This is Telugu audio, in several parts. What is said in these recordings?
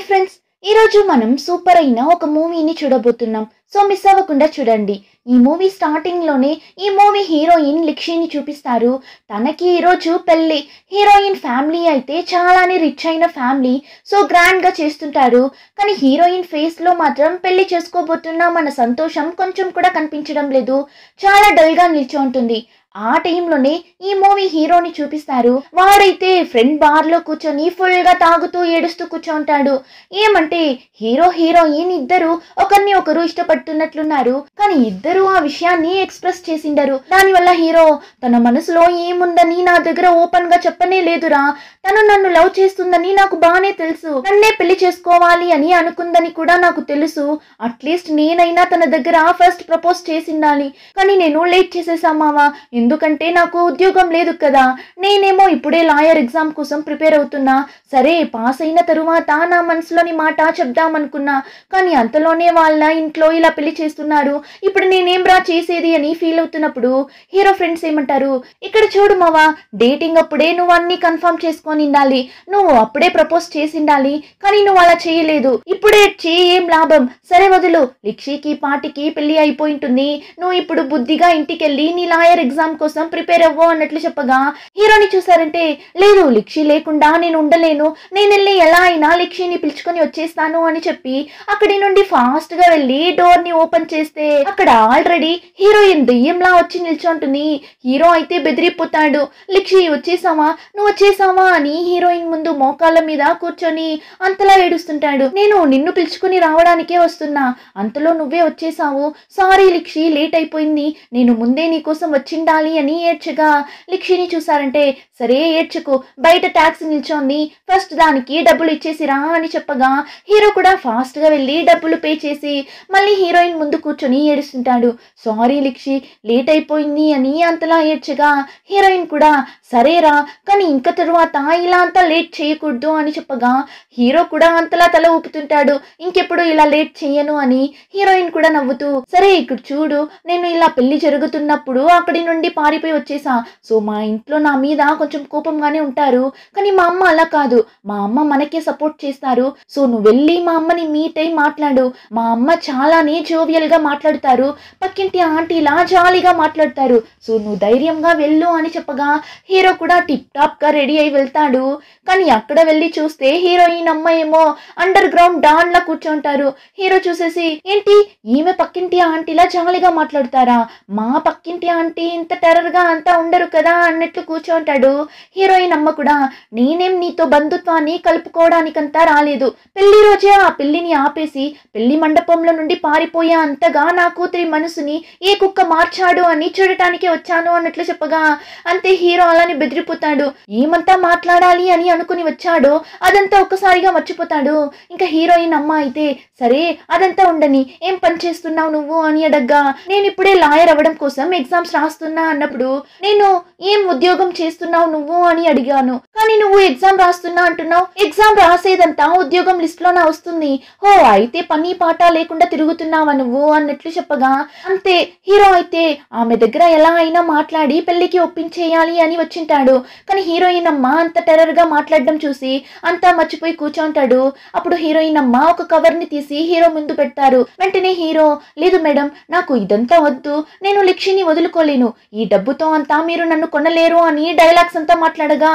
హాయ్ ఫ్రెండ్స్, ఈరోజు మనం సూపర్ అయిన ఒక మూవీని చూడబోతున్నాం. సో మిస్ అవ్వకుండా చూడండి. ఈ మూవీ స్టార్టింగ్ లోనే ఈ మూవీ హీరోయిన్ లిక్షిని చూపిస్తారు. తనకి ఈరోజు పెళ్లి. హీరోయిన్ ఫ్యామిలీ అయితే చాలానే రిచ్ అయిన ఫ్యామిలీ. సో గ్రాండ్ గా చేస్తుంటారు. కానీ హీరోయిన్ ఫేస్ లో మాత్రం పెళ్లి చేసుకోబోతున్నాం అన్న సంతోషం కొంచెం కూడా కనిపించడం లేదు. చాలా డల్ గా నిల్చో ఉంటుంది. ఆ టైంలోనే ఈ మూవీ హీరోని చూపిస్తారు. వాడైతే ఫ్రెండ్ బార్ లో కూర్చొని ఫుల్ గా తాగుతూ ఏడుస్తూ కూర్చోంటాడు. ఏమంటే హీరో హీరోయిన్ ఇద్దరు ఒకరిని ఒకరు ఇష్టపడుతున్నట్లున్నారు. కానీ ఇద్దరు ఆ విషయాన్ని ఎక్స్ప్రెస్ చేసిండరు. దానివల్ల హీరో తన మనసులో ఏముందని నా దగ్గర ఓపెన్ గా చెప్పనే లేదురా, తను నన్ను లవ్ చేస్తుందని నాకు బానే తెలుసు, నన్నే పెళ్లి చేసుకోవాలి అని అనుకుందని కూడా నాకు తెలుసు. అట్లీస్ట్ నేనైనా తన దగ్గర ఫస్ట్ ప్రపోజ్ చేసిండాలి. కానీ నేను లేట్ చేసేసామావా, ఎందుకంటే నాకు ఉద్యోగం లేదు కదా. నేనేమో ఇప్పుడే లాయర్ ఎగ్జామ్ కోసం ప్రిపేర్ అవుతున్నా. సరే పాస్ అయిన తరువాత నా మనసులోని మాట చెప్దామనుకున్నా. కానీ అంతలోనే వాళ్ళ ఇంట్లో ఇలా పెళ్లి చేస్తున్నారు. ఇప్పుడు నేనేం రా చేసేది అని ఫీల్ అవుతున్నప్పుడు హీరో ఫ్రెండ్స్ ఏమంటారు, ఇక్కడ చూడు మావా, డేటింగ్ అప్పుడే నువ్వు అన్ని కన్ఫర్మ్ చేసుకొని ఉండాలి. నువ్వు అప్పుడే ప్రపోజ్ చేసిండాలి. కానీ నువ్వు అలా చేయలేదు. ఇప్పుడే చేయి, ఏం లాభం. సరే వదులు, లిక్షికి పాటికి పెళ్లి అయిపోయింటుంది. నువ్వు ఇప్పుడు బుద్ధిగా ఇంటికెళ్ళి నీ లాయర్ ఎగ్జామ్ కోసం ప్రిపేర్ అవ్వు అన్నట్లు చెప్పగా హీరోని చూసారంటే, లేదు లిక్షి లేకుండా నేను ఉండలేను, నేను వెళ్ళి ఎలా అయినా లిక్షిని పిలుచుకొని వచ్చేస్తాను అని చెప్పి అక్కడి నుండి ఫాస్ట్ గా వెళ్ళి డోర్ ని ఓపెన్ చేస్తే అక్కడ ఆల్రెడీ హీరోయిన్ దెయ్యంలా వచ్చి నిల్చుంటుంది. హీరో అయితే బెదిరిపోతాడు. లిక్షి వచ్చేసావా, నువ్వు వచ్చేసావా అని హీరోయిన్ ముందు మోకాళ్ళ మీద కూర్చొని అంతలా ఏడుస్తుంటాడు. నేను నిన్ను పిలుచుకుని రావడానికే వస్తున్నా, అంతలో నువ్వే వచ్చేసావు. సారీ లిక్షి, లేట్ అయిపోయింది, నేను ముందే నీ కోసం వచ్చిండాలి అని ఏడ్చగా లిక్షిని చూసారంటే, సరే ఏడ్చకు, బయట ట్యాక్సీ నిల్చోంది, ఫస్ట్ దానికి డబ్బులు ఇచ్చేసిరా అని చెప్పగా హీరో కూడా ఫాస్ట్ గా వెళ్ళి డబ్బులు పే చేసి మళ్ళీ హీరోయిన్ ముందు కూర్చొని ఏడుస్తుంటాడు. సారీ లిక్షి, లేట్ అయిపోయింది అని అంతలా ఏడ్చగా హీరోయిన్ కూడా సరేరా, కానీ ఇంకా తరువాత ఇలా అంతా లేట్ చేయకూడదు అని చెప్పగా హీరో కూడా అంతలా తల ఊపుతుంటాడు. ఇంకెప్పుడు ఇలా లేట్ చెయ్యను అని. హీరోయిన్ కూడా నవ్వుతూ, సరే ఇక్కడ చూడు, నేను ఇలా పెళ్లి జరుగుతున్నప్పుడు అక్కడి నుండి పారిపోయి వచ్చేసా. సో మా ఇంట్లో నా మీద కొంచెం కోపంగానే ఉంటారు. కానీ మా అమ్మ అలా కాదు, మా అమ్మ మనకే సపోర్ట్ చేస్తారు. సో నువ్వు వెళ్ళి మా అమ్మని మీట్ అయి మాట్లాడు. మా అమ్మ చాలానే జోవియల్ గా మాట్లాడతారు, పక్కింటి ఆంటీలా జాలీగా మాట్లాడతారు. సో నువ్వు ధైర్యంగా వెళ్ళు అని చెప్పగా హీరో కూడా టిప్ టాప్ గా రెడీ అయి వెళ్తాడు. కానీ అక్కడ వెళ్ళి చూస్తే హీరోయిన్ అమ్మ ఏమో అండర్ గ్రౌండ్ డాన్ లా కూర్చుంటారు. హీరో చూసేసి, ఏంటి ఈమె పక్కింటి ఆంటీలా జాలీగా మాట్లాడతారా, మా పక్కింటి ఆంటీ ఇంత టెర్రర్ గా అంతా ఉండరు కదా అన్నట్లు కూర్చుంటాడు. హీరోయిన్ అమ్మ కూడా, నేనేం నీతో బంధుత్వాన్ని కలుపుకోవడానికంతా రాలేదు, పెళ్లి రోజే ఆ పెళ్లిని ఆపేసి పెళ్లి మండపంలో నుండి పారిపోయే అంతగా నా కూతురి మనసుని ఏ కుక్క మార్చాడు అని చూడటానికే వచ్చాను అన్నట్లు చెప్పగా అంతే హీరో అలాని బెదిరిపోతాడు. ఏమంతా మాట్లాడాలి అని అనుకుని వచ్చాడో అదంతా ఒక్కసారిగా మర్చిపోతాడు. ఇంకా హీరోయిన్ అమ్మ అయితే, సరే అదంతా ఉండని, ఏం పని చేస్తున్నావు నువ్వు అని అడగ్గా, నేను ఇప్పుడే లాయర్ అవ్వడం కోసం ఎగ్జామ్స్ రాస్తున్నా అన్నప్పుడు, నేను ఏం ఉద్యోగం చేస్తున్నావు నువ్వు అని అడిగాను. కానీ నువ్వు ఎగ్జామ్ రాస్తున్నా అంటున్నావు, ఎగ్జామ్ రాసేదంతా ఉద్యోగం లిస్ట్ లో నా వస్తుంది. హో అయితే పని పాట లేకుండా తిరుగుతున్నావా నువ్వు అన్నట్లు చెప్పగా అంతే హీరో అయితే ఆమె దగ్గర ఎలా అయినా మాట్లాడి పెళ్లికి ఒప్పించేయాలి అని వచ్చింటాడు. కానీ హీరోయిన్ అమ్మ అంత టెర్రర్ గా మాట్లాడడం చూసి అంతా మర్చిపోయి కూర్చోంటాడు. అప్పుడు హీరోయిన్ అమ్మ ఒక కవర్ ని తీసి హీరో ముందు పెడతారు. వెంటనే హీరో, లేదు మేడం, నాకు ఇదంతా వద్దు, నేను లిక్షిని వదులుకోలేను, ఈ డబ్బుతో అంతా మీరు నన్ను కొనలేరు అని డైలాగ్స్ అంతా మాట్లాడగా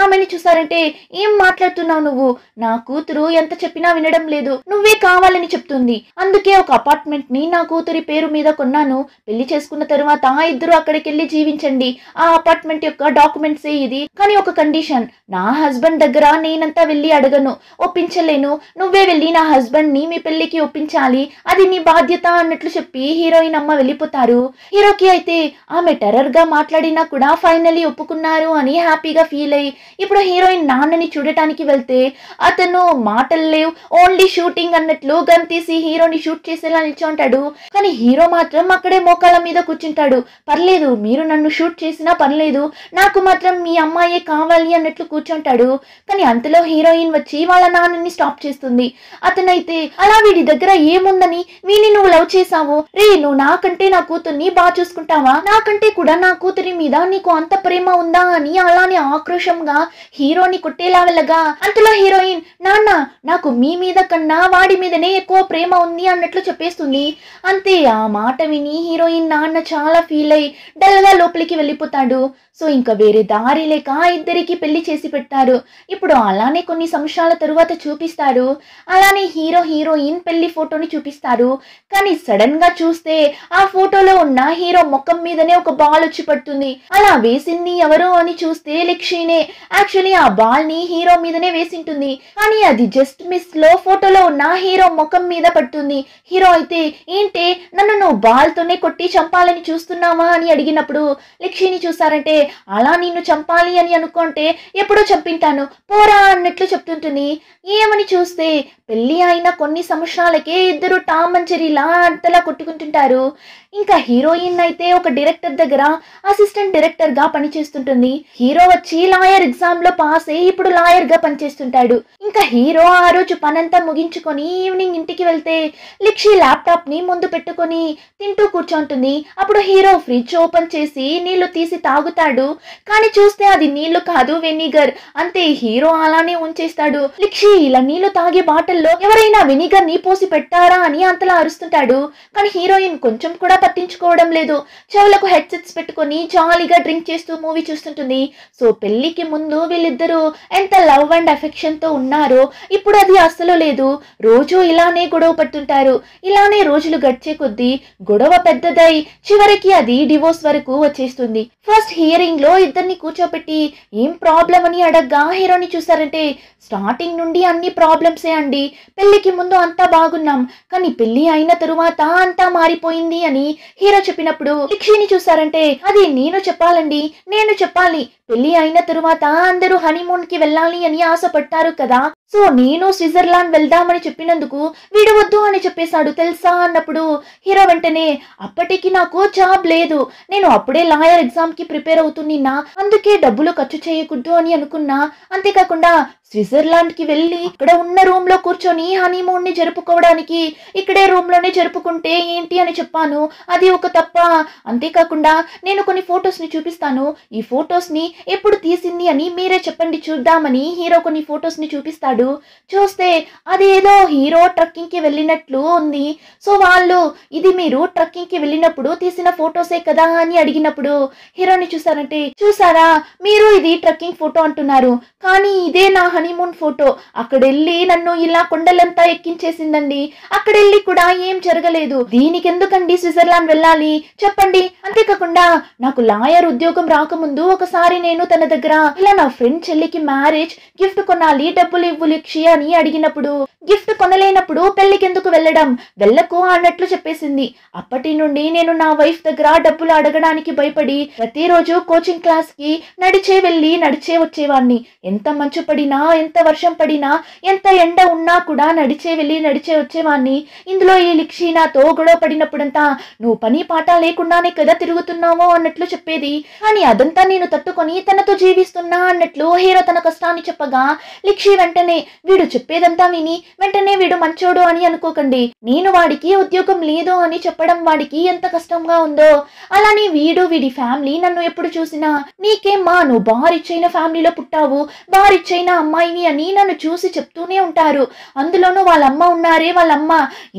ఆమెని చూసారంటే, ఏం మాట్లాడుతున్నావు నువ్వు, నా కూతురు ఎంత చెప్పినా వినడం లేదు, నువ్వే కావాలని చెప్తుంది, అందుకే ఒక అపార్ట్మెంట్ ని నా కూతురి పేరు మీద కొన్నాను, పెళ్లి చేసుకున్న తరువాత ఇద్దరు అక్కడికి వెళ్ళి జీవించండి, ఆ అపార్ట్మెంట్ యొక్క డాక్యుమెంట్సే ఇది, కానీ ఒక కండిషన్, నా హస్బెండ్ దగ్గర నేనంతా వెళ్ళి అడగను, ఒప్పించలేను, నువ్వే వెళ్ళి నా హస్బెండ్ ని మీ పెళ్లికి ఒప్పించాలి, అది నీ బాధ్యత అన్నట్లు చెప్పి హీరోయిన్ అమ్మ వెళ్ళిపోతారు. హీరోకి అయితే ఆమె టెర్రర్ గా మాట్లాడినా కూడా ఫైనలీ ఒప్పుకున్నారు అని హ్యాపీగా ఫీల్ అయ్యి ఇప్పుడు హీరోయిన్ నాన్నని చూడటానికి వెళ్తే అతను మాటలు లేవు, ఓన్లీ షూటింగ్ అన్నట్లు గన్ తీసి హీరోని షూట్ చేసేలా నిల్చుంటాడు. కానీ హీరో మాత్రం అక్కడే మోకాళ్ళ మీద కూర్చుంటాడు. పర్లేదు, మీరు నన్ను షూట్ చేసినా పర్లేదు, నాకు మాత్రం మీ అమ్మాయే కావాలి అన్నట్లు కూర్చుంటాడు. కానీ అంతలో హీరోయిన్ వచ్చి వాళ్ళ నాన్నని స్టాప్ చేస్తుంది. అతనైతే, అలా వీడి దగ్గర ఏముందని వీని నువ్వు లవ్ చేసావు, రే నువ్వు నాకంటే నా కూతుర్ని బాగా చూసుకుంటావా, నాకంటే కూడా నా కూతురి మీద నీకు అంత ప్రేమ ఉందా అని అలానే ఆక్రోషంగా హీరోని కొట్టేలా వెళ్ళగా అంతలో హీరోయిన్ నాన్న నాకు మీ మీద కన్నా వాడి మీదనే ఎక్కువ ప్రేమ ఉంది అన్నట్లు చెప్పేస్తుంది. అంతే ఆ మాట విని హీరోయిన్ నాన్న చాలా ఫీల్ అయ్యి డల్ గా లోపలికి వెళ్ళిపోతాడు. సో ఇంకా వేరే దారి లేక ఇద్దరికి పెళ్లి చేసి పెట్టారు. ఇప్పుడు అలానే కొన్ని సంవత్సరాల తరువాత చూపిస్తారు. అలానే హీరో హీరోయిన్ పెళ్లి ఫోటోని చూపిస్తారు. కానీ సడన్ గా చూస్తే ఆ ఫోటోలో ఉన్న హీరో ముఖం మీదనే ఒక బాల్ వచ్చి పడుతుంది. అలా వేసింది ఎవరు అని చూస్తే లక్ష్మీనే. యాక్చువల్లీ ఆ బాల్ ని హీరో మీదనే వేసింటుంది. కానీ అది జస్ట్ మిస్ లో ఫోటోలో ఉన్న హీరో ముఖం మీద పడుతుంది. హీరో అయితే ఏంటే నన్ను నువ్వు బాల్ తోనే కొట్టి చంపాలని చూస్తున్నావా అని అడిగినప్పుడు లక్ష్మిని చూసారంటే అలా నిన్ను చంపాలి అని అనుకుంటే ఎప్పుడో చంపింటాను పోరా అన్నట్లు చెప్తుంటుంది. ఏమని చూస్తే పెళ్లి అయిన కొన్ని సంవత్సరాలకే ఇద్దరు టామ్ అండ్ జెర్రీలా అంతలా కొట్టుకుంటుంటారు. ఇంకా హీరోయిన్ అయితే ఒక డైరెక్టర్ దగ్గర అసిస్టెంట్ డైరెక్టర్ గా పనిచేస్తుంటుంది. హీరో వచ్చి లాయర్ ఎగ్జామ్ లో పాస్ అయ్యి ఇప్పుడు లాయర్ గా పనిచేస్తుంటాడు. ఇంకా హీరో ఆ రోజు పనంతా ముగించుకొని ఈవినింగ్ ఇంటికి వెళ్తే లక్షి ల్యాప్టాప్ ని ముందు పెట్టుకొని తింటూ కూర్చోంటుంది. అప్పుడు హీరో ఫ్రిడ్జ్ ఓపెన్ చేసి నీళ్లు తీసి తాగుతాడు. కానీ చూస్తే అది నీళ్లు కాదు వెనిగర్. అంతే హీరో అలానే ఉంచేస్తాడు. లక్షి ఇలా నీళ్లు తాగే బాటిల్లో ఎవరైనా వెనిగర్ ని పోసి పెట్టారా అని అంతలా అరుస్తుంటాడు. కానీ హీరోయిన్ కొంచెం కూడా పట్టించుకోవడం లేదు. చెవులకు హెడ్సెట్స్ పెట్టుకొని జాలీగా డ్రింక్ చేస్తూ మూవీ చూస్తుంటుంది. సో పెళ్లికి ముందు వీళ్ళిద్దరూ ఎంత లవ్ అండ్ అఫెక్షన్ తో ఉన్నారో ఇప్పుడు అది అస్సలు లేదు. రోజు ఇలానే గొడవ పడుతుంటారు. ఇలానే రోజులు గడిచే కొద్దీ గొడవ పెద్దదై చివరికి అది డివోర్స్ వరకు వచ్చేస్తుంది. ఫస్ట్ హియరింగ్ లో ఇద్దరిని కూర్చోబెట్టి ఏం ప్రాబ్లం అని అడగ్గా హీరోని చూసారంటే స్టార్టింగ్ నుండి అన్ని ప్రాబ్లమ్సే అండి. పెళ్లికి ముందు అంతా బాగున్నాం కానీ పెళ్లి అయిన తరువాత అంతా మారిపోయింది అని హీరో చెప్పినప్పుడు లక్ష్మిని చూసారంటే అది నేను చెప్పాలండి, నేను చెప్పాలి. పెళ్లి అయిన తరువాత అందరూ హనీమూన్ కి వెళ్ళాలి అని ఆశపడతారు కదా. సో నేను స్విట్జర్లాండ్ వెళ్దామని చెప్పినందుకు వీడు వద్దు అని చెప్పేశాడు తెలుసా అన్నప్పుడు హీరో వెంటనే అప్పటికి నాకు జాబ్ లేదు, నేను అప్పుడే లాయర్ ఎగ్జామ్ కి ప్రిపేర్ అవుతున్నా, అందుకే డబ్బులు ఖర్చు చేయకూడదు అని అనుకున్నా. అంతేకాకుండా స్విట్జర్లాండ్ కి వెళ్ళి ఇక్కడ ఉన్న రూమ్ లో కూర్చొని హనీమూన్ ని జరుపుకోవడానికి ఇక్కడే రూమ్ లోనే జరుపుకుంటే ఏంటి అని చెప్పాను, అది ఒక తప్ప. అంతేకాకుండా నేను కొన్ని ఫొటోస్ ని చూపిస్తాను, ఈ ఫొటోస్ ని ఎప్పుడు తీసింది అని మీరే చెప్పండి చూద్దామని హీరో కొన్ని ఫొటోస్ ని చూపిస్తాడు. చూస్తే అదేదో హీరో ట్రక్కింగ్ కి వెళ్ళినట్లు ఉంది. సో వాళ్ళు ఇది మీరు ట్రక్కింగ్ కి వెళ్ళినప్పుడు తీసిన ఫొటోసే కదా అని అడిగినప్పుడు హీరోని చూసారంటే చూసారా మీరు ఇది ట్రక్కింగ్ ఫోటో అంటున్నారు కానీ ఇదే నా హనీమూన్ ఫోటో, అక్కడెళ్ళి నన్ను ఇలా కొండలంతా ఎక్కించేసిందండి, అక్కడెళ్ళి కూడా ఏం జరగలేదు, దీనికి ఎందుకండి స్విట్జర్లాండ్ వెళ్ళాలి చెప్పండి. అంతేకాకుండా నాకు లాయర్ ఉద్యోగం రాకముందు ఒకసారి నేను తన దగ్గర ఇలా నా ఫ్రెండ్ చెల్లికి మ్యారేజ్ గిఫ్ట్ కొనాలి డబ్బులు ఇవ్వు లక్షి అని అడిగినప్పుడు గిఫ్ట్ కొనలేనప్పుడు పెళ్లికి ఎందుకు వెళ్ళడం, వెళ్ళకు అన్నట్లు చెప్పేసింది. అప్పటి నుండి నేను నా వైఫ్ దగ్గర డబ్బులు అడగడానికి భయపడి ప్రతిరోజు కోచింగ్ క్లాస్ కి నడిచే వెళ్ళి నడిచే వచ్చేవాడిని. ఎంత మంచు పడినా ఎంత వర్షం పడినా ఎంత ఎండ ఉన్నా కూడా నడిచే వెళ్ళి నడిచే వచ్చేవాడిని. ఇందులో ఈ లక్షి నాతో గొడవ పడినప్పుడంతా నువ్వు పని పాట లేకుండానే కదా తిరుగుతున్నావో అన్నట్లు చెప్పేది. కానీ అదంతా నేను తట్టుకొని తనతో జీవిస్తున్నా అన్నట్లు హీరో తన కష్టాన్ని చెప్పగా లక్షి వెంటనే వీడు చెప్పేదంతా విని వెంటనే వీడు మంచోడు అని అనుకోకండి, నేను వాడికి ఉద్యోగం లేదు అని చెప్పడం వాడికి ఎంత కష్టంగా ఉందో అలానే వీడు వీడి ఫ్యామిలీ నన్ను ఎప్పుడు చూసినా నీకేమ్మా నువ్వు బారిచ్చైన ఫ్యామిలీలో పుట్టావు, బారిచ్చైన అమ్మాయివి అని నన్ను చూసి చెప్తూనే ఉంటారు. అందులోనూ వాళ్ళమ్మ ఉన్నారే, వాళ్ళమ్మ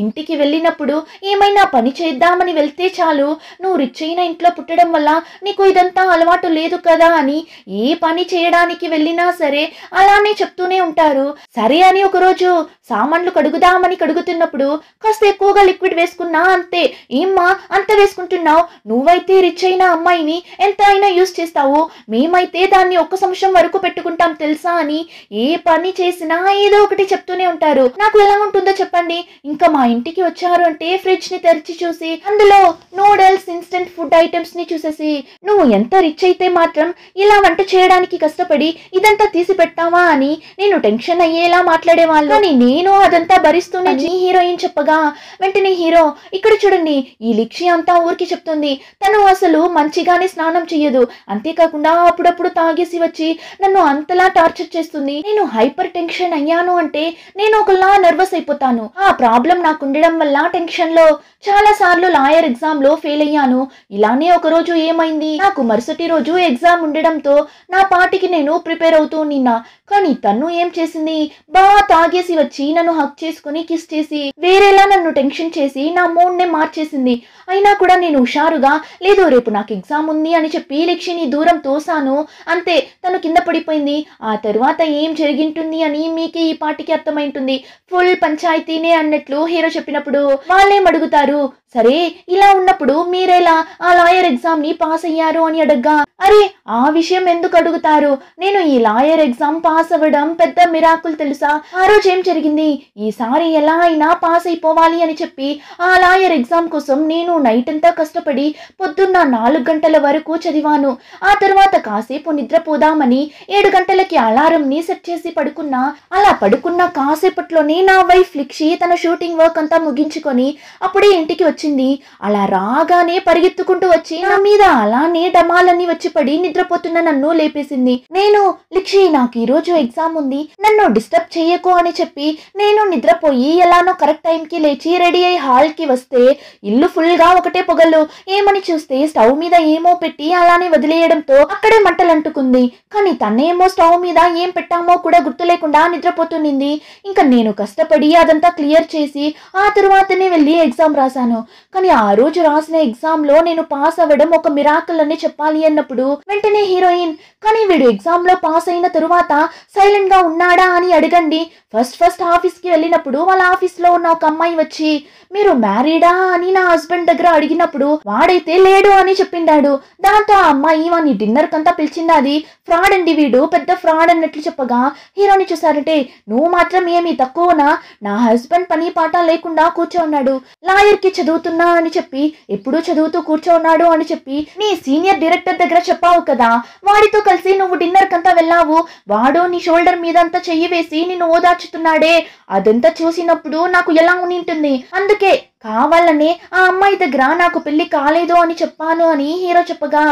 ఇంటికి వెళ్ళినప్పుడు ఏమైనా పని చేద్దామని వెళ్తే చాలు నువ్వు రిచ్చైన ఇంట్లో పుట్టడం వల్ల నీకు ఇదంతా అలవాటు లేదు కదా అని ఏ పని చేయడానికి వెళ్ళినా సరే అలానే చెప్తూనే ఉంటారు. సరే అని ఒకరోజు సామాన్లు కడుగుదామని కడుగుతున్నప్పుడు కాస్త ఎక్కువగా లిక్విడ్ వేసుకున్నా అంతే, ఏమ్మా అంత వేసుకుంటున్నావు, నువ్వైతే రిచ్ అయిన అమ్మాయిని ఎంత అయినా యూజ్ చేస్తావు, మేమైతే దాన్ని 1 సంవత్సరం వరకు పెట్టుకుంటాం తెలుసా అని ఏ పని చేసినా ఏదో ఒకటి చెప్తూనే ఉంటారు. నాకు ఎలా ఉంటుందో చెప్పండి. ఇంకా మా ఇంటికి వచ్చారు అంటే ఫ్రిడ్జ్ ని తెరిచి చూసి అందులో నూడిల్స్ ఇన్స్టెంట్ ఫుడ్ ఐటమ్స్ ని చూసేసి నువ్వు ఎంత రిచ్ అయితే మాత్రం ఇలా వంట చేయడానికి కష్టపడి ఇదంతా తీసి పెట్టావా అని నేను టెన్షన్ అయ్యేలా మాట్లాడేవాళ్ళు. కానీ నేను అదంతా భరిస్తూనే హీరోయిన్ చెప్పగా వెంటనే హీరో ఇక్కడ చూడండి ఈ లక్షి అంతా ఊరికి చెప్తుంది, తను అసలు మంచిగానే స్నానం చెయ్యదు, అంతేకాకుండా అప్పుడప్పుడు తాగేసి వచ్చి నన్ను అంతలా టార్చర్ చేస్తుంది, నేను హైపర్ టెన్షన్ అయ్యాను అంటే నేను ఒకలా నర్వస్ అయిపోతాను. ఆ ప్రాబ్లం నాకు ఉండడం వల్ల టెన్షన్ లో చాలా సార్లు లాయర్ ఎగ్జామ్ లో ఫెయిల్ అయ్యాను. ఇలానే ఒక రోజు ఏమైంది, నాకు మరుసటి రోజు ఎగ్జామ్ ఉండడంతో నా పాటికి నేను ప్రిపేర్ అవుతూ నిన్నా. కానీ తను ఏం చేసింది, బాగా తాగేసి వచ్చి నన్ను హక్ చేసుకుని కిస్ చేసి వేరేలా నన్ను టెన్షన్ చేసి నా మూడ్ నే మార్చేసింది. అయినా కూడా నేను హుషారుగా లేదు రేపు నాకు ఎగ్జామ్ ఉంది అని చెప్పి లక్ష్మిని దూరం తోసాను. అంతే, తను కింద పడిపోయింది. ఆ తరువాత ఏం జరిగింటుంది అని మీకు ఈ పాటికి అర్థమైంటుంది. ఫుల్ పంచాయతీనే అన్నట్లు హీరో చెప్పినప్పుడు వాళ్ళేం అడుగుతారు, సరే ఇలా ఉన్నప్పుడు మీరేలా ఆ లాయర్ ఎగ్జామ్ ని పాస్ అయ్యారు అని అడగ్గా, అరే ఆ విషయం ఎందుకు అడుగుతారు, నేను ఈ లాయర్ ఎగ్జామ్ పాస్ అవ్వడం పెద్ద మిరాకుల్ తెలుసా. ఆ రోజు ఏం జరిగింది, ఈసారి ఎలా అయినా పాస్ అయిపోవాలి అని చెప్పి ఆ లాయర్ ఎగ్జామ్ కోసం నేను నైట్ అంతా కష్టపడి పొద్దున్న 4 గంటల వరకు చదివాను. ఆ తర్వాత కాసేపు నిద్రపోదామని 7 గంటలకి అలారం ని సెట్ చేసి పడుకున్నా. అలా పడుకున్న కాసేపట్లోనే నా వైఫ్ లిక్షి తన షూటింగ్ వర్క్ అంతా ముగించుకొని అప్పుడే ఇంటికి వచ్చింది. అలా రాగానే పరిగెత్తుకుంటూ వచ్చి నా మీద అలానే డమాలని వచ్చి పడి నిద్రపోతున్న నన్ను లేపేసింది. నేను లిక్షి నాకు ఈ రోజు ఎగ్జామ్ ఉంది, నన్ను డిస్టర్బ్ చెయ్యకు అని చెప్పి నేను నిద్రపోయి ఎలానో కరెక్ట్ టైం కి లేచి రెడీ అయి హాల్ కి వస్తే ఇల్లు ఫుల్ గా ఒకటే పొగలు. ఏమని చూస్తే స్టవ్ మీద ఏమో పెట్టి అలానే వదిలేయడంతో అక్కడే మంటలు అంటుకుంది. కానీ తనేమో స్టవ్ మీద ఏం పెట్టామో కూడా గుర్తు లేకుండా నిద్రపోతునింది. ఇంకా నేను కష్టపడి అదంతా క్లియర్ చేసి ఆ తరువాతనే వెళ్ళి ఎగ్జామ్ రాశాను. కానీ ఆ రోజు రాసిన ఎగ్జామ్ లో నేను పాస్ అవ్వడం ఒక మిరాకిల్ అని చెప్పాలి అన్నప్పుడు వెంటనే హీరోయిన్, కానీ వీడు ఎగ్జామ్ లో పాస్ అయిన తరువాత సైలెంట్ గా ఉన్నాడా అని అడగండి. ఫస్ట్ ఆఫీస్ కి వెళ్ళినప్పుడు వాళ్ళ ఆఫీస్ లో ఉన్న ఒక అమ్మాయి వచ్చి మీరు మ్యారీడా అని నా హస్బెండ్ దగ్గర అడిగినప్పుడు వాడైతే లేడు అని చెప్పిండాడు. దాంతో ఆ అమ్మాయి వాని డిన్నర్ కంతా పిలిచింది. ఫ్రాడ్ అండి వీడు, పెద్ద ఫ్రాడ్ అన్నట్లు చెప్పగా హీరోని చూసారంటే నువ్వు మాత్రం ఏమి తక్కువనా, నా హస్బెండ్ పని పాట లేకుండా కూర్చోన్నాడు, లాయర్ కి చదువుతున్నా అని చెప్పి ఎప్పుడూ చదువుతూ కూర్చోన్నాడు అని చెప్పి నీ సీనియర్ డైరెక్టర్ దగ్గర చెప్పావు కదా, వాడితో కలిసి నువ్వు డిన్నర్ కంతా వెళ్ళావు, వాడు నీ షోల్డర్ మీద అంతా చెయ్యి వేసి నిన్ను ఓదార్చుతున్నాడే, అదంతా చూసినప్పుడు నాకు ఎలా ఉనింటుంది, అందుకే కావాలనే ఆ అమ్మాయి దగ్గర నాకు పెళ్లి కాలేదు అని చెప్పాను అని హీరో చెప్పగా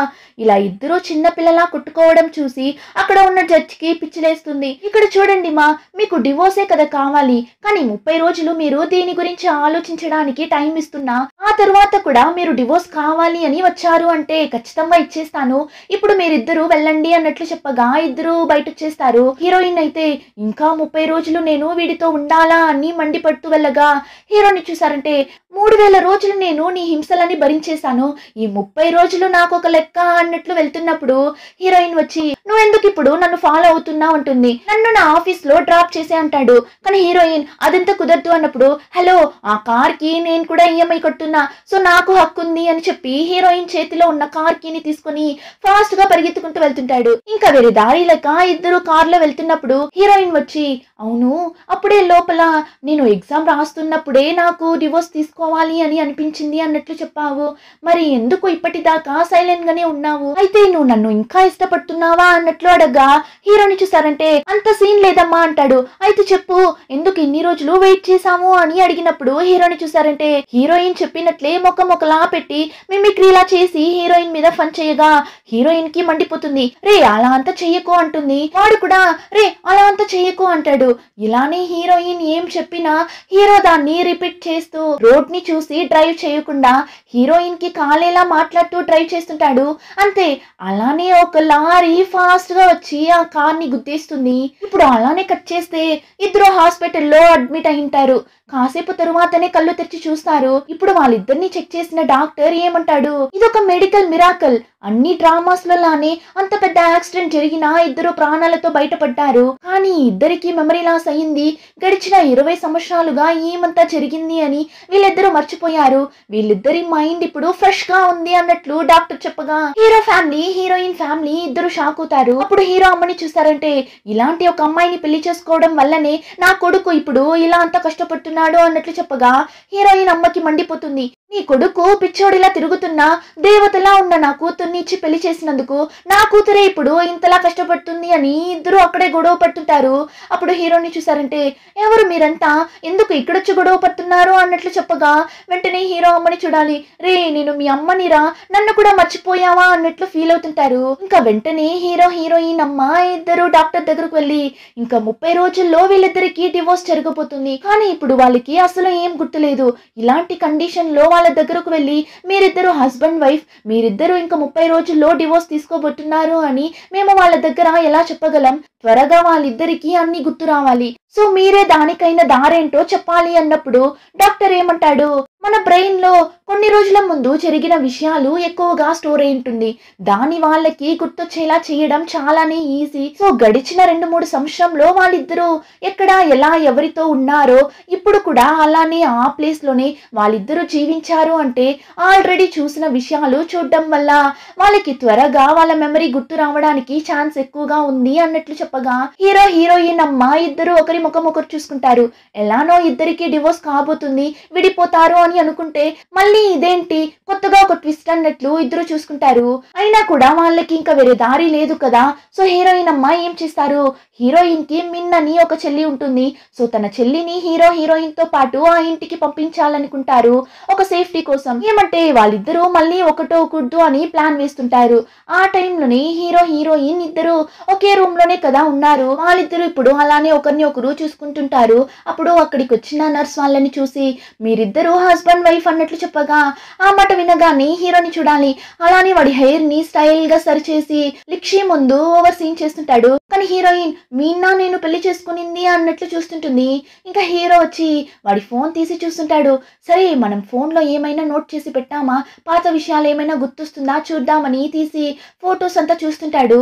ఇలా ఇద్దరు చిన్న పిల్లలా కొట్టుకోవడం చూసి అక్కడ ఉన్న జడ్జికి పిచ్చిలేస్తుంది. ఇక్కడ చూడండి మా, మీకు డివోర్సే కదా కావాలి, కానీ 30 రోజులు మీరు దీని గురించి ఆలోచించడానికి టైం ఇస్తున్నా, ఆ తర్వాత కూడా మీరు డివోర్స్ కావాలి అని వచ్చారు అంటే ఖచ్చితంగా ఇచ్చేస్తాను, ఇప్పుడు మీరిద్దరూ వెళ్ళండి అన్నట్లు చెప్పగా ఇద్దరు బయట వచ్చేస్తారు. హీరోయిన్ అయితే ఇంకా 30 రోజులు నేను వీడితో ఉండాలా అని మండిపడుతూ వెళ్ళగా హీరోని చూసారంటే 3000 రోజులు నేను నీ హింసలని భరించేశాను, ఈ 30 రోజులు నాకు ఒక లెక్క అన్నట్లు వెళ్తున్నప్పుడు హీరోయిన్ వచ్చి నువ్వెందుకు ఇప్పుడు నన్ను ఫాలో అవుతున్నావు అంటుంది. నన్ను నా ఆఫీస్ లో డ్రాప్ చేసే అంటాడు. కానీ హీరోయిన్ అదంతా కుదరదు అన్నప్పుడు హలో ఆ కార్ కి నేను కూడా ఈఎంఐ కట్టున్నా, సో నాకు హక్కు ఉంది అని చెప్పి హీరోయిన్ చేతిలో ఉన్న కార్ కీని తీసుకుని ఫాస్ట్ గా పరిగెత్తుకుంటూ వెళ్తుంటాడు. ఇంకా వేరే దారి లేక ఇద్దరు కార్ లో వెళ్తున్నప్పుడు హీరోయిన్ వచ్చి అవును అప్పుడే లోపల నేను ఎగ్జామ్ రాస్తున్నప్పుడే నాకు డివోర్స్ తీసుకోవాలి అని అనిపించింది అన్నట్లు చెప్పావు, మరి ఎందుకు ఇప్పటిదాకా సైలెంట్ గానే ఉన్నావు, అయితే నువ్వు నన్ను ఇంకా ఇష్టపడుతున్నావా అన్నట్లు అడగా హీరోని చూసారంటే అంత సీన్ లేదమ్మా అంటాడు. అయితే చెప్పు ఎందుకు ఇన్ని రోజులు వెయిట్ చేసాము అని అడిగినప్పుడు హీరోని చూసారంటే హీరోయిన్ చెప్పినట్లే మొక్కలా పెట్టి మిమిక్రీలా చేసి హీరోయిన్ మీద ఫన్ చేయగా హీరోయిన్ కి మండిపోతుంది. రే అలా అంతా చెయ్యకు అంటుంది. వాడు కూడా రే అలా అంతా చెయ్యకు అంటాడు. ఇలానే హీరోయిన్ ఏం చెప్పినా హీరో దాన్ని రిపీట్ చేస్తూ రోడ్ ని చూసి డ్రైవ్ చేయకుండా హీరోయిన్ కి కాలేలా మాట్లాడుతూ డ్రైవ్ చేస్తుంటాడు. అంతే, అలానే ఒక లారీ ఫాస్ట్ గా వచ్చి ఆ కార్ ని గుద్దేస్తుంది. ఇప్పుడు అలానే కట్ చేస్తే ఇద్దరు హాస్పిటల్లో అడ్మిట్ అయింటారు. కాసేపు తరువాతనే కళ్ళు తెరిచి చూస్తారు. ఇప్పుడు వాళ్ళిద్దరిని చెక్ చేసిన డాక్టర్ ఏమంటాడు, ఇదొక మెడికల్ మిరాకల్, అన్ని డ్రామాస్ లానే అంత పెద్ద యాక్సిడెంట్ జరిగినా ఇద్దరు ప్రాణాలతో బయటపడ్డారు, కానీ ఇద్దరికి మెమరీ లాస్ అయ్యింది, గడిచిన 20 సంవత్సరాలుగా ఏమంతా జరిగింది అని వీళ్ళిద్దరూ మర్చిపోయారు, వీళ్ళిద్దరి మైండ్ ఇప్పుడు ఫ్రెష్ గా ఉంది అన్నట్లు డాక్టర్ చెప్పగా హీరో ఫ్యామిలీ హీరోయిన్ ఫ్యామిలీ ఇద్దరు షాక్ అవుతారు. అప్పుడు హీరో అమ్మని చూస్తారంటే ఇలాంటి ఒక అమ్మాయిని పెళ్లి చేసుకోవడం వల్లనే నా కొడుకు ఇప్పుడు ఇలా అంత కష్టపడుతున్నాడు అన్నట్లు చెప్పగా హీరోయిన్ అమ్మకి మండిపోతుంది. నీ కొడుకు పిచ్చోడిలా తిరుగుతున్నా దేవతలా ఉన్న నా కూతుర్ని ఇచ్చి పెళ్లి చేసినందుకు నా కూతురే ఇప్పుడు ఇంతలా కష్టపడుతుంది అని ఇద్దరు అక్కడే గొడవ పడుతుంటారు. అప్పుడు హీరోని చూసారంటే ఎవరు మీరంతా, ఎందుకు ఇక్కడొచ్చి గొడవ పడుతున్నారు అన్నట్లు చెప్పగా వెంటనే హీరో అమ్మని చూడాలి. రే నేను మీ అమ్మనిరా, నన్ను కూడా మర్చిపోయావా అన్నట్లు ఫీల్ అవుతుంటారు. ఇంకా వెంటనే హీరో హీరోయిన్ అమ్మ ఇద్దరు డాక్టర్ దగ్గరకు వెళ్ళి ఇంకా 30 రోజుల్లో వీళ్ళిద్దరికి డివోర్స్ జరగబోతుంది, కానీ ఇప్పుడు వాళ్ళకి అసలు ఏం గుర్తులేదు. ఇలాంటి కండిషన్ లో వాళ్ళ దగ్గరకు వెళ్ళి మీరిద్దరు హస్బెండ్ వైఫ్, మీరిద్దరు ఇంకా 30 రోజుల్లో డివోర్స్ తీసుకోబోతున్నారు అని మేము వాళ్ళ దగ్గర ఎలా చెప్పగలం? త్వరగా వాళ్ళిద్దరికి అన్ని గుర్తు రావాలి. సో మీరే దానికైనా దారేంటో చెప్పాలి అన్నప్పుడు డాక్టర్ ఏమంటాడు, మన బ్రెయిన్ లో కొన్ని రోజుల ముందు జరిగిన విషయాలు ఎక్కువగా స్టోర్ అయి ఉంటుంది. దాని వాళ్ళకి గుర్తొచ్చేలా చేయడం చాలానే ఈజీ. సో గడిచిన 2-3 సంవత్సరంలో వాళ్ళిద్దరూ ఎక్కడ ఎలా ఎవరితో ఉన్నారో ఇప్పుడు కూడా అలానే ఆ ప్లేస్ లోనే వాళ్ళిద్దరూ జీవించారు అంటే ఆల్రెడీ చూసిన విషయాలు చూడడం వల్ల వాళ్ళకి త్వరగా వాళ్ళ మెమరీ గుర్తు రావడానికి ఛాన్స్ ఎక్కువగా ఉంది అన్నట్లు చెప్పగా హీరో హీరోయిన్ అమ్మ ఇద్దరు ఒకరి ముఖం ఒకరు చూసుకుంటారు. ఎలానో ఇద్దరికి డివోర్స్ కాబోతుంది, విడిపోతారు అని అనుకుంటే మళ్ళీ ఇదేంటి కొత్తగా ఒక ట్విస్ట్ అన్నట్లు ఇద్దరు చూసుకుంటారు. అయినా కూడా వాళ్ళకి ఇంకా వేరే దారి లేదు కదా. సో హీరోయిన్ అమ్మ ఏం చేస్తారు, హీరోయిన్ కి మిన్నని ఒక చెల్లి ఉంటుంది. సో తన చెల్లిని హీరో హీరోయిన్ తో పాటు ఆ ఇంటికి పంపించాలనుకుంటారు ఒక సేఫ్టీ కోసం. ఏమంటే వాళ్ళిద్దరూ మళ్ళీ ఒకటోకూడదు అని ప్లాన్ వేస్తుంటారు. ఆ టైంలోనే హీరో హీరోయిన్ ఇద్దరు ఒకే రూమ్ లోనే కదా ఉన్నారు. వాళ్ళిద్దరూ ఇప్పుడు అలానే ఒకరిని ఒకరు చూసుకుంటుంటారు. అప్పుడు అక్కడికి వచ్చిన నర్స్ వాళ్ళని చూసి మీరిద్దరూ హస్బెండ్ వైఫ్ అన్నట్లు చెప్పగా ఆ మాట వినగానే హీరోని చూడాలి. అలానే వాడి హెయిర్ ని స్టైల్ గా సరిచేసి లిక్షి ముందు ఓవర్ సీన్ చేస్తుంటాడు. కానీ హీరోయిన్ మీన్నా నేను పెళ్లి చేసుకునింది అన్నట్లు చూస్తుంటుంది. ఇంకా హీరో వచ్చి వాడి ఫోన్ తీసి చూస్తుంటాడు. సరే మనం ఫోన్ లో ఏమైనా నోట్ చేసి పెట్టామా, పాత విషయాలు ఏమైనా గుర్తొస్తుందా చూద్దామని తీసి ఫొటోస్ అంతా చూస్తుంటాడు.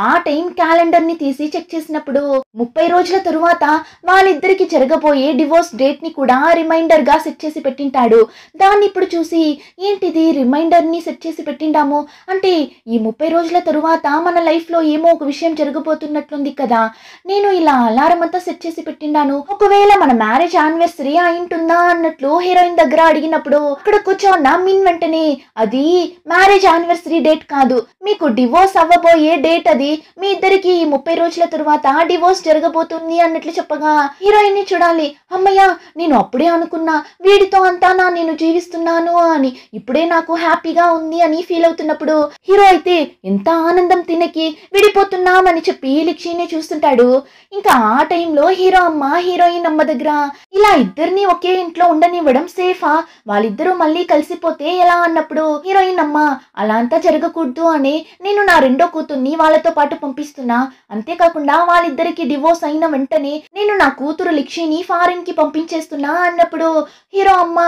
ఆ టైం క్యాలెండర్ ని తీసి చెక్ చేసినప్పుడు 30 రోజుల తరువాత వాళ్ళిద్దరికి జరగబోయే డివోర్స్ డేట్ ని కూడా రిమైండర్ గా సెట్ చేసి పెట్టింటాడు. దాన్ని ఇప్పుడు చూసి ఏంటిది రిమైండర్ ని సెట్ చేసి పెట్టిండాము అంటే ఈ 30 రోజుల తరువాత మన లైఫ్ లో ఏమో ఒక విషయం జరగబోతున్నట్లుంది కదా. నేను ఇలా అలారం అంతా సెట్ చేసి పెట్టిండాను, ఒకవేళ మన మ్యారేజ్ యానివర్సరీ అయింటుందా అన్నట్లు హీరోయిన్ దగ్గర అడిగినప్పుడు అక్కడ కూర్చోన్న మిన్ వెంటనే అది మ్యారేజ్ యానివర్సరీ డేట్ కాదు, మీకు డివోర్స్ అవ్వబోయే డేట్ అది. మీ ఇద్దరికి 30 రోజుల తరువాత డివోర్స్ జరగబోతుంది అన్నట్లు చెప్పగా హీరోయిన్ ని చూడాలి. అమ్మయ్య నేను అప్పుడే అనుకున్నా వీడితో అంతా నేను జీవిస్తున్నాను అని, ఇప్పుడే నాకు హ్యాపీగా ఉంది అని ఫీల్ అవుతున్నప్పుడు హీరో అయితే ఎంత ఆనందం తినకి విడిపోతున్నామని చెప్పి లిక్షిని చూస్తుంటాడు. ఇంకా ఆ టైంలో హీరో అమ్మ హీరోయిన్ అమ్మ దగ్గర ఇలా ఇద్దరిని ఒకే ఇంట్లో ఉండనివ్వడం సేఫా, వాళ్ళిద్దరూ మళ్ళీ కలిసిపోతే ఎలా అన్నప్పుడు హీరోయిన్ అమ్మ అలా అంతా జరగకూడదు అని నేను నా రెండో కూతుర్ని వాళ్ళతో పాటు పంపిస్తున్నా. అంతేకాకుండా వాళ్ళిద్దరికి డివోర్స్ అయిన వెంటనే నేను నా కూతురు లిక్షిని ఫారిన్ కి పంపించేస్తున్నా అన్నప్పుడు హీరో అమ్మ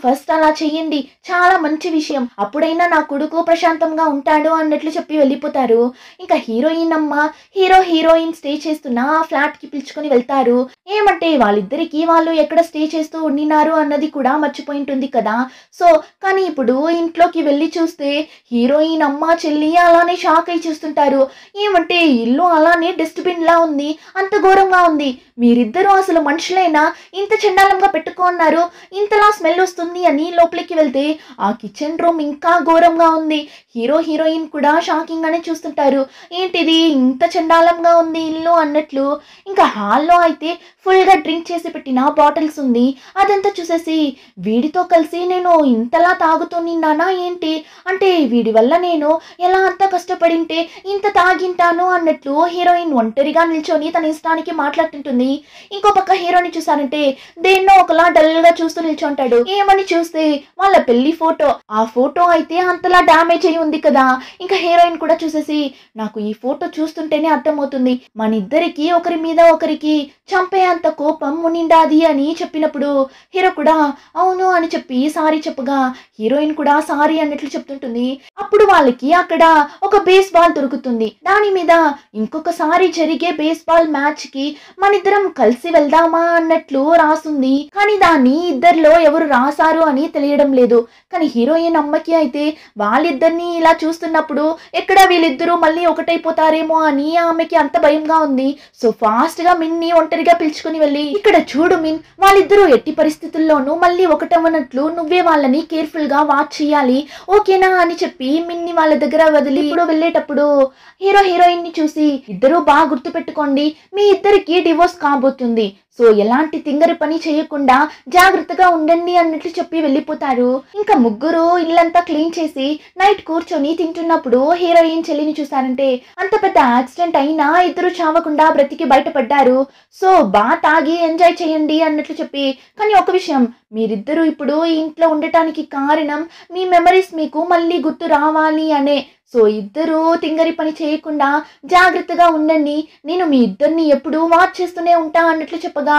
ఫస్ట్ అలా చెయ్యండి, చాలా మంచి విషయం, అప్పుడైనా నా కొడుకు ప్రశాంతంగా ఉంటాడు అన్నట్లు చెప్పి వెళ్ళిపోతారు. ఇంకా హీరోయిన్ అమ్మ హీరో హీరోయిన్ స్టే చేస్తున్న ఆ ఫ్లాట్ కి పిలుచుకొని వెళ్తారు. ఏమంటే వాళ్ళిద్దరికి వాళ్ళు ఎక్కడ స్టే చేస్తూ ఉండినారు అన్నది కూడా మర్చిపోయింటుంది కదా. సో కానీ ఇప్పుడు ఇంట్లోకి వెళ్ళి చూస్తే హీరోయిన్ అమ్మ చెల్లి అలానే షాక్ అయి చూస్తుంటారు. ఏమంటే ఇల్లు అలానే డస్ట్బిన్ లా ఉంది, అంత ఘోరంగా ఉంది, మీరిద్దరూ అసలు మనుషులైనా ఇంత చండాలంగా పెట్టుకున్నారు, ఇంతలా స్మెల్ వస్తుంది అని లోపలికి వెళ్తే ఆ కిచెన్ రూమ్ ఇంకా ఘోరంగా ఉంది. హీరో హీరోయిన్ కూడా షాకింగ్ గానే చూస్తుంటారు, ఏంటిది ఇంత చండాలంగా ఉంది ఇల్లు అన్నట్లు. ఇంకా హాల్లో అయితే ఫుల్ గా డ్రింక్ చేసి పెట్టిన బాటిల్స్ ఉంది. అదంతా చూసేసి వీడితో కలిసి నేను ఇంతలా తాగుతూ నిన్నానా ఏంటి, అంటే వీడి వల్ల నేను ఎలా అంత కష్టపడింటే ఇంత తాగింటాను అన్నట్లు హీరోయిన్ ఒంటరిగా నిల్చొని తన ఇష్టానికి మాట్లాడుతుంటుంది. ఇంకో పక్క హీరోని చూసారంటే దేన్నో ఒకలా డల్ గా చూస్తూ నిల్చుంటాడు. ఏమని చూస్తే వాళ్ళ పెళ్లి ఫోటో, ఆ ఫోటో అయితే అంతలా డ్యామేజ్ అయి ఉంది కదా. ఇంకా హీరోయిన్ కూడా చూసేసి నాకు ఈ ఫోటో చూస్తుంటేనే అర్థమవుతుంది మన ఇద్దరికి ఒకరి మీద ఒకరికి చంపే అంత కోపం మునిండాది అని చెప్పినప్పుడు హీరో కూడా అవును అని చెప్పి సారీ చెప్పగా హీరోయిన్ కూడా సారీ అన్నట్లు చెప్తుంటుంది. అప్పుడు వాళ్ళకి అక్కడ ఒక బేస్ బాల్ దొరుకుతుంది. దాని మీద ఇంకొకసారి జరిగే బేస్ బాల్ మ్యాచ్ కి మన ఇద్దరం ఇద్దరం కలిసి వెళ్దామా అన్నట్లు రాసుంది. కానీ దాన్ని ఇద్దరిలో ఎవరు రాసారు అని తెలియడం లేదు. కానీ హీరోయిన్ అమ్మకి అయితే వాళ్ళిద్దరిని ఇలా చూస్తున్నప్పుడు ఎక్కడ వీళ్ళిద్దరూ మళ్ళీ ఒకటైపోతారేమో అని ఆమెకి అంత భయంగా ఉంది. సో ఫాస్ట్ గా మిన్ని ఒంటరిగా పిలుచుకుని వెళ్ళి, ఇక్కడ చూడు మిన్, వాళ్ళిద్దరూ ఎట్టి పరిస్థితుల్లోనూ మళ్ళీ ఒకటవనట్లు నువ్వే వాళ్ళని కేర్ఫుల్ గా వాచ్ చేయాలి, ఓకేనా అని చెప్పి మిన్ని వాళ్ళ దగ్గర వదిలి ఇప్పుడు వెళ్ళేటప్పుడు హీరోయిన్ ని చూసి, ఇద్దరూ బాగా గుర్తు పెట్టుకోండి, మీ ఇద్దరికి డివోర్స్ కాబోతుంది, సో ఎలాంటి తింగరి పని చేయకుండా జాగ్రత్తగా ఉండండి అన్నట్లు చెప్పి వెళ్ళిపోతారు. ఇంకా ముగ్గురు ఇల్లంతా క్లీన్ చేసి నైట్ కూర్చొని తింటున్నప్పుడు హీరోయిన్ చెల్లిని చూసారంటే అంత పెద్ద యాక్సిడెంట్ అయినా ఇద్దరు చావకుండా బ్రతికి బయటపడ్డారు. సో బాగా తాగి ఎంజాయ్ చేయండి అన్నట్లు చెప్పి, కానీ ఒక విషయం, మీరిద్దరూ ఇప్పుడు ఈ ఇంట్లో ఉండటానికి కారణం మీ మెమరీస్ మీకు మళ్ళీ గుర్తు రావాలి అనే. సో ఇద్దరు తింగరి పని చేయకుండా జాగ్రత్తగా ఉండండి, నేను మీ ఇద్దరిని ఎప్పుడు వాచ్ చేస్తూనే ఉంటా అన్నట్లు చెప్పగా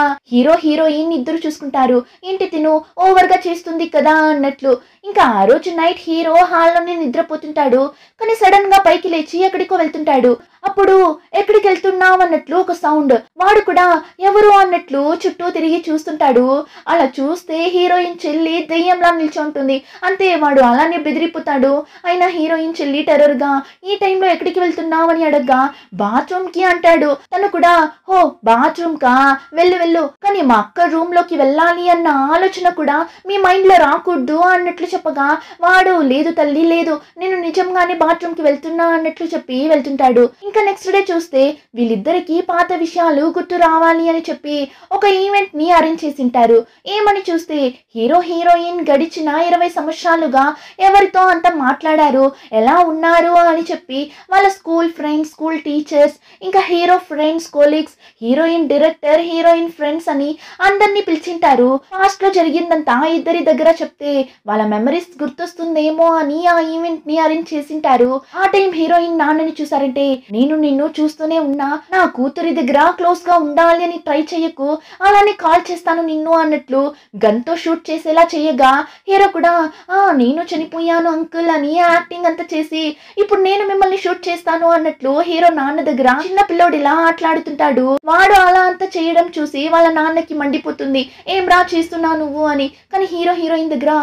హీరోయిన్ ఇద్దరు చూసుకుంటారు. ఏంటి తిను ఓవర్ గా చేస్తుంది కదా అన్నట్లు. ఇంకా ఆ రోజు నైట్ హీరో హాల్లోనే నిద్రపోతుంటాడు. కానీ సడన్ గా పైకి లేచి ఎక్కడికో వెళ్తుంటాడు. అప్పుడు ఎక్కడికి వెళ్తున్నావు అన్నట్లు ఒక సౌండ్. వాడు కూడా ఎవరు అన్నట్లు చుట్టూ తిరిగి చూస్తుంటాడు. అలా చూస్తే హీరోయిన్ చెల్లి దెయ్యంలా నిల్చుంటుంది. అంతే, వాడు అలానే బెదిరిపోతాడు. అయినా హీరోయిన్ చెల్లి టెర్రర్ గా ఈ టైంలో ఎక్కడికి వెళ్తున్నావు అని అడగ్గా బాత్రూమ్ కి అంటాడు. తను కూడా హో బాత్రూమ్ కా, వెళ్ళు, కానీ మా అక్క రూమ్ లోకి వెళ్ళాలి అన్న ఆలోచన కూడా మీ మైండ్ లో రాకూడదు అన్నట్లు చెప్పగా వాడు లేదు తల్లి లేదు, నేను నిజంగానే బాత్రూమ్ కి వెళ్తున్నా అన్నట్లు చెప్పి వెళ్తుంటాడు. ఇంకా నెక్స్ట్ డే చూస్తే వీళ్ళిద్దరికి పాత విషయాలు గుర్తు రావాలి అని చెప్పి ఒక ఈవెంట్ ని అరేంజ్ చేసింటారు. ఏమని చూస్తే హీరోయిన్ గడిచిన 20 సంవత్సరాలుగా ఎవరితో అంత మాట్లాడారు, ఎలా ఉన్నారు అని చెప్పి వాళ్ళ స్కూల్ ఫ్రెండ్స్, స్కూల్ టీచర్స్, ఇంకా hero friends, colleagues, heroine director, heroine friends అని అందరినీ పిలిచింటారు. పాస్ట్ లో జరిగిందంతా ఇద్దరి దగ్గర చెప్తే వాళ్ళ మెమరీస్ గుర్తొస్తుందేమో అని ఆ ఈవెంట్ ని అరేంజ్ చేసింటారు. ఆ టైం హీరోయిన్ నాన్నని చూసారంటే, నేను నిన్ను చూస్తూనే ఉన్నా, నా కూతురి దగ్గర క్లోజ్ గా ఉండాలి అని ట్రై చెయ్యకు, అలానే కాల్ చేస్తాను నిన్ను అన్నట్లు గన్తో షూట్ చేసేలా చేయగా హీరో కూడా నేను చనిపోయాను అంకుల్ అని యాక్టింగ్ అంతా చేసి ఇప్పుడు నేను మిమ్మల్ని షూట్ చేస్తాను అన్నట్లు హీరో నాన్న దగ్గర చిన్న పిల్లోడిలా ఆటలాడుతుంటాడు. వాడు అలా అంతా చేయడం చూసి వాళ్ళ నాన్నకి మండిపోతుంది, ఏం రా చేస్తున్నావు నువ్వు అని. కానీ హీరోయిన్ దగ్గర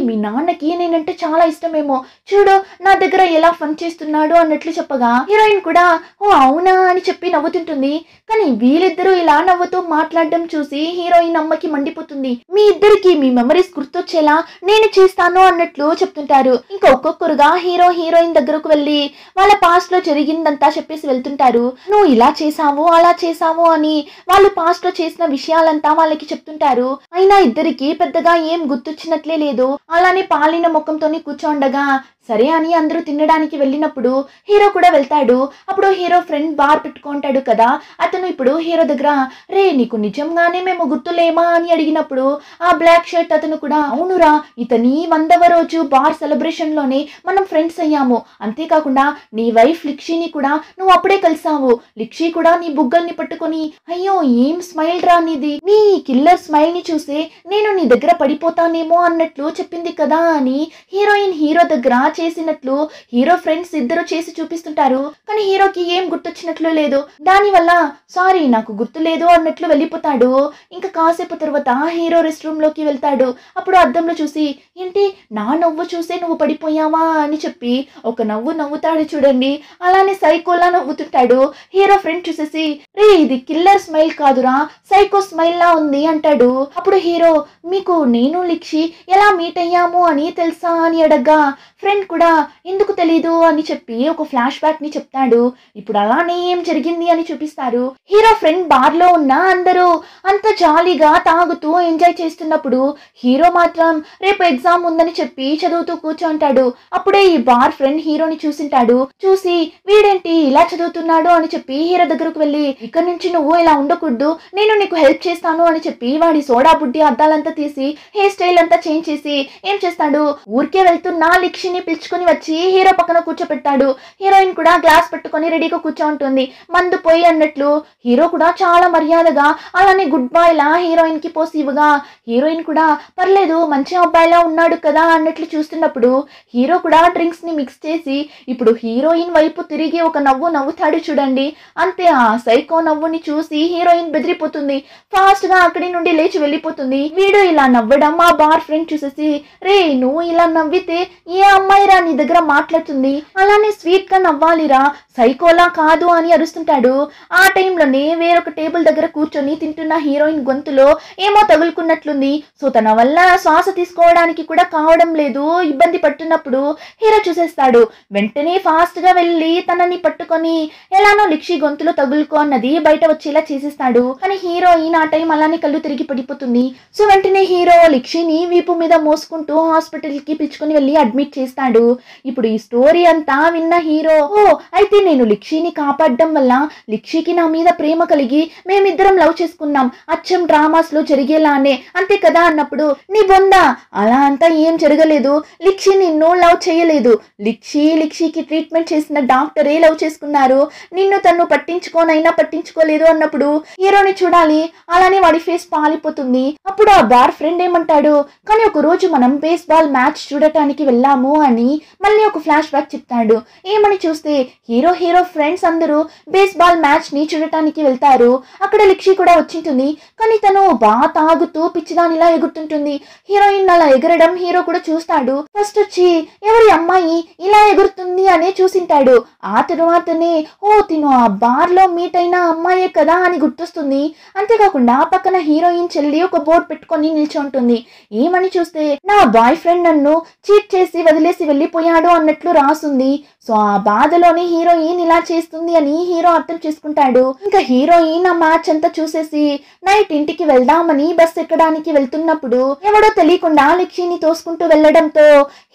మీ నాన్నకి నేనంటే చాలా ఇష్టమేమో, చూడు నా దగ్గర ఎలా ఫన్ చేస్తున్నాడు అన్నట్లు చెప్పగా హీరోయిన్ కూడా ఓ అవునా అని చెప్పి నవ్వుతుంటుంది. కానీ వీళ్ళిద్దరూ ఇలా నవ్వుతూ మాట్లాడడం చూసి హీరోయిన్ అమ్మకి మండిపోతుంది. మీ ఇద్దరికి మీ మెమరీస్ గుర్తొచ్చేలా నేను చేస్తాను అన్నట్లు చెప్తుంటారు. ఇంకా ఒక్కొక్కరుగా హీరోయిన్ దగ్గరకు వెళ్ళి వాళ్ళ పాస్ట్ లో జరిగిందంతా చెప్పేసి వెళ్తుంటారు. నువ్వు ఇలా చేసావు అలా చేసావు అని వాళ్ళు పాస్ట్ లో చేసిన విషయాలంతా వాళ్ళకి చెప్తుంటారు. అయినా ఇద్దరికి పెద్దగా ఏం గుర్తొచ్చినట్లే లేదు. అలానే పాలిన ముఖంతోని కూర్చోండగా సరే అని అందరూ తినడానికి వెళ్ళినప్పుడు హీరో కూడా వెళ్తాడు. అప్పుడు హీరో ఫ్రెండ్ బార్ పెట్టుకుంటాడు కదా, అతను ఇప్పుడు హీరో దగ్గర రే నీకు నిజంగానే మేము గుర్తులేమా అని అడిగినప్పుడు ఆ బ్లాక్ షర్ట్ అతను కూడా అవునురా, ఇతని 100వ రోజు బార్ సెలబ్రేషన్ లోనే మనం ఫ్రెండ్స్ అయ్యాము, అంతేకాకుండా నీ వైఫ్ లిక్షిని కూడా నువ్వు అప్పుడే కలిసావు, లిక్షి కూడా నీ బుగ్గల్ని పట్టుకొని అయ్యో ఏం స్మైల్ రా నీది, నీ కిల్లర్ స్మైల్ ని చూసి నేను నీ దగ్గర పడిపోతానేమో అన్నట్లు చెప్పింది కదా అని హీరోయిన్ హీరో దగ్గర చేసినట్లు హీరో ఫ్రెండ్స్ ఇద్దరు చేసి చూపిస్తుంటారు. కానీ హీరోకి ఏం గుర్తొచ్చినట్లు లేదు. దానివల్ల సారీ నాకు గుర్తు లేదు అన్నట్లు వెళ్ళిపోతాడు. ఇంకా కాసేపు తర్వాత హీరో రెస్ట్ రూమ్ లోకి వెళ్తాడు. అప్పుడు అద్దంలో చూసి ఏంటి నా నవ్వు చూసే నువ్వు పడిపోయావా అని చెప్పి ఒక నవ్వు నవ్వుతాడు చూడండి, అలానే సైకోలా నవ్వుతుంటాడు. హీరో ఫ్రెండ్ చూసేసి రే ఇది కిల్లర్ స్మైల్ కాదురా, సైకో స్మైల్ లా ఉంది అంటాడు. అప్పుడు హీరో మీకు నేను లిక్షి ఎలా మీట్ అయ్యాము అని తెలుసా అని అడగ్గా ఫ్రెండ్ కూడా ఎందుకు తెలీదు అని చెప్పి ఒక ఫ్లాష్ బ్యాక్ ని చెప్తాడు. ఇప్పుడు అలానే ఏం జరిగింది అని చూపిస్తారు. హీరో ఫ్రెండ్ బార్ లో ఉన్న అందరూ అంత జాలీగా తాగుతూ ఎంజాయ్ చేస్తున్నప్పుడు హీరో మాత్రం రేపు ఎగ్జామ్ ఉందని చెప్పి చదువుతూ కూర్చుంటాడు. అప్పుడే ఈ బార్ ఫ్రెండ్ హీరోని చూసింటాడు. చూసి వీడేంటి ఇలా చదువుతున్నాడు అని చెప్పి హీరో దగ్గరకు వెళ్ళి ఇక్కడ నుంచి నువ్వు ఇలా ఉండకూడదు, నేను నీకు హెల్ప్ చేస్తాను అని చెప్పి వాడి సోడా బుడ్డి అద్దాలంతా తీసి హెయిర్ స్టైల్ అంతా చేంజ్ చేసి ఏం చేస్తాడు, ఊరికే వెళ్తున్నా లిక్షిని పిలుచుకుని వచ్చి హీరో పక్కన కూర్చోపెట్టాడు. హీరోయిన్ కూడా గ్లాస్ పెట్టుకొని రెడీగా కూర్చోంటుంది. మందు పోయి అన్నట్లు హీరో కూడా చాలా మర్యాదగా అలానే గుడ్ బాయ్ లా హీరోయిన్ కి పోసి ఇవ్వగా హీరోయిన్ కూడా పర్లేదు మంచి అబ్బాయిలా ఉన్నాడు కదా అన్నట్లు చూస్తున్నప్పుడు హీరో కూడా డ్రింక్స్ ని మిక్స్ చేసి ఇప్పుడు హీరోయిన్ వైపు తిరిగి ఒక నవ్వు నవ్వుతాడు చూడండి. అంతే ఆ సైకో నవ్వుని చూసి హీరోయిన్ బెదిరిపోతుంది. ఫాస్ట్ గా అక్కడి నుండి లేచి వెళ్ళిపోతుంది. వీడు ఇలా నవ్వడం మా బార్ ఫ్రెండ్ చూసేసి రే నువ్వు ఇలా నవ్వితే ఏ అమ్మాయిరా నీ దగ్గర మాట్లాడుతుంది, అలానే స్వీట్ గా నవ్వాలిరా, సైకోలా కాదు అని అరుస్తుంటాడు. ఆ టైంలోనే వేరొక టేబుల్ దగ్గర కూర్చొని తింటున్న హీరోయిన్ గొంతులో ఏమో తగులుకున్నట్లుంది. సో తన వల్ల శ్వాస తీసుకోవడానికి కూడా కావడం లేదు. ఇబ్బంది పడుతున్నప్పుడు హీరో చూసేస్తాడు. వెంటనే ఫాస్ట్ గా వెళ్ళి తనని పట్టుకొని ఎలానో లిక్షి గొంతులో తగులుకో అన్నది బయట వచ్చేలా చేసేస్తాడు. కానీ హీరోయిన్ ఆ టైం అలానే కళ్ళు తిరిగి పడిపోతుంది. సో వెంటనే హీరో లిక్షిని వీపు మీద మోసుకుంటూ హాస్పిటల్ కి పిలుచుకుని వెళ్ళి అడ్మిట్ చేస్తాడు. ఇప్పుడు ఈ స్టోరీ అంతా విన్న హీరో ఓ అయితే నేను లిక్షిని కాపాడడం వల్ల లిక్షికి నా మీద ప్రేమ కలిగి మేమిద్దరం లవ్ చేసుకున్నాం, అచ్చం డ్రామాస్ లో జరిగేలానే అంతే కదా అన్నప్పుడు నీ బొందా అలా అంతా ఏం జరగలేదు, లిక్షి నిన్ను లవ్ చేయలేదు, లిక్షికి ట్రీట్మెంట్ చేసిన డాక్టరే లవ్ చేసుకున్నారు, నిన్ను తను పట్టించుకోలేదు అన్నప్పుడు హీరోని చూడాలి. అలానే వాడి ఫేస్ పాలిపోతుంది. అప్పుడు ఆ బార్ ఫ్రెండ్ ఏమంటాడు కానీ ఒక రోజు మనం బేస్బాల్ మ్యాచ్ చూడటానికి వెళ్ళాము అని మళ్ళీ ఒక ఫ్లాష్ బ్యాక్ చెప్తాడు. ఏమని చూస్తే హీరో ఫ్రెండ్స్ అందరూ బేస్బాల్ మ్యాచ్ ని చూడటానికి వెళ్తారు. అక్కడ లిక్షి కూడా వచ్చింటుంది. కానీ తను బాగా తాగుతూ పిచ్చిదానిలా ఎగురుతుంటుంది. హీరోయిన్ అలా ఎగరడం హీరో కూడా చూస్తాడు. ఫస్ట్ వచ్చి ఎవరి అమ్మాయి ఇలా ఎగురుతుంది అనే చూసింటాడు. ఆ తరువాతనే ఓ తిను ఆ బార్ లో మీట్ అయిన అమ్మాయే కదా అని గుర్తొస్తుంది. అంతేకాకుండా పక్కన హీరోయిన్ చెల్లి ఒక బోర్డు పెట్టుకొని నిల్చుంటుంది. ఏమని చూస్తే నా బాయ్ ఫ్రెండ్ నన్ను చీట్ చేసి వదిలేసి వెళ్ళిపోయాడు అన్నట్లు రాసుంది. సో ఆ బాధలోనే హీరోయిన్ ఇలా చేస్తుంది అని హీరో అర్థం చేసుకుంటాడు. ఇంకా హీరోయిన్ ఆ మ్యాచ్ అంతా చూసేసి నైట్ ఇంటికి వెళ్దామని బస్ ఎక్కడానికి వెళ్తున్నప్పుడు ఎవడో తెలియకుండా లిక్షిని తోసుకుంటూ వెళ్లడంతో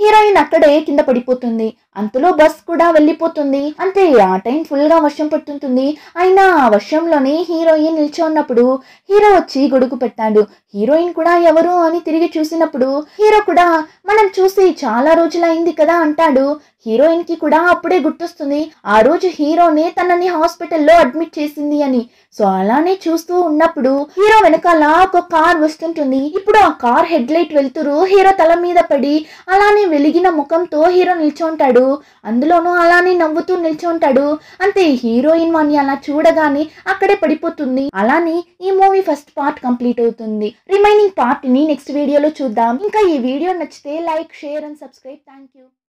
హీరోయిన్ అక్కడే కింద పడిపోతుంది. అంతలో బస్ కూడా వెళ్ళిపోతుంది. అంతే ఆ టైం ఫుల్ గా వర్షం పడుతుంటుంది. అయినా ఆ వర్షంలోనే హీరోయిన్ నిల్చున్నప్పుడు హీరో వచ్చి గొడుగు పెట్టాడు. హీరోయిన్ కూడా ఎవరు అని తిరిగి చూసినప్పుడు హీరో కూడా మనం చూసి చాలా రోజులైంది కదా అంటాడు. హీరోయిన్ కి కూడా అప్పుడే గుర్తొస్తుంది ఆ రోజు హీరోనే తనని హాస్పిటల్లో అడ్మిట్ చేసింది అని. సో అలానే చూస్తూ ఉన్నప్పుడు హీరో వెనకాల ఒక కార్ వస్తుంటుంది. ఇప్పుడు ఆ కార్ హెడ్ లైట్ వెళ్తురు హీరో తల మీద పడి అలానే వెలిగిన ముఖంతో హీరో నిల్చుంటాడు. అందులోనూ అలానే నవ్వుతూ నిల్చుంటాడు. అంతే హీరోయిన్ వాణ్ణి అలా చూడగానే అక్కడే పడిపోతుంది. అలానే ఈ మూవీ ఫస్ట్ పార్ట్ కంప్లీట్ అవుతుంది. రిమైనింగ్ పార్ట్ ని నెక్స్ట్ వీడియోలో చూద్దాం. ఇంకా ఈ వీడియో నచ్చితే like, share and subscribe. Thank you.